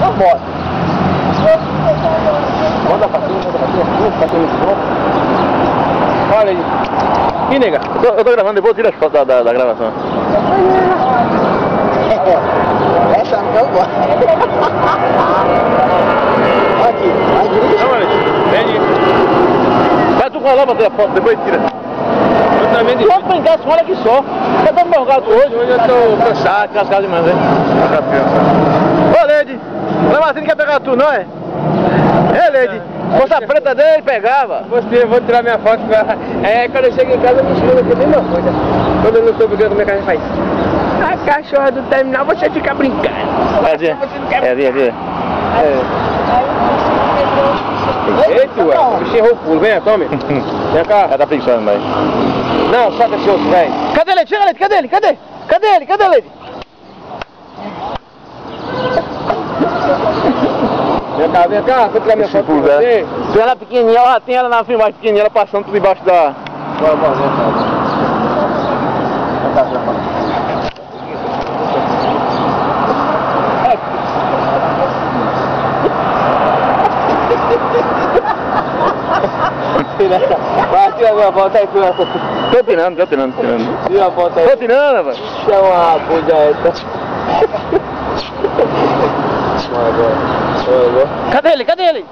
Não bota. Manda pra cima, olha aí. Ih, nega, eu tô gravando, depois tira as fotos da gravação. Essa não eu gosto. Aqui, não, olha, vem. Vai tu colar pra ter a foto, depois tira. Eu também de outro brincar, olha aqui só. Eu tô morgado hoje. Hoje eu tô cansado, cascado demais, hein? Ô, Leide, o Lamartine quer pegar tu, não é? É, Leide. Se fosse a preta dele, pegava. Vou tirar minha foto pra... quando eu chego em casa, eu me escrevo aqui a mesma coisa. Quando eu não estou brigando, como é que a gente faz? A cachorra do terminal, você fica brincando. Eita, ué, o bichinho errou o pulo, vem, tome. Vem cá. Ela tá preguiçando, vai. Não, solta esse osso, velho. Cadê ele? Chega, Leide, cadê ele? Cadê ele? Cadê ele? Vem cá, vou tirar minha foto com você. Se ela é pequenininha, ela tem ela na filmagem pequenininha, ela passando por debaixo da... Vai, tira a minha foto aí, tira a foto. Tô tirando. Tira a foto aí. Tô tirando, velho. Chama a bunda essa. Cadê ele?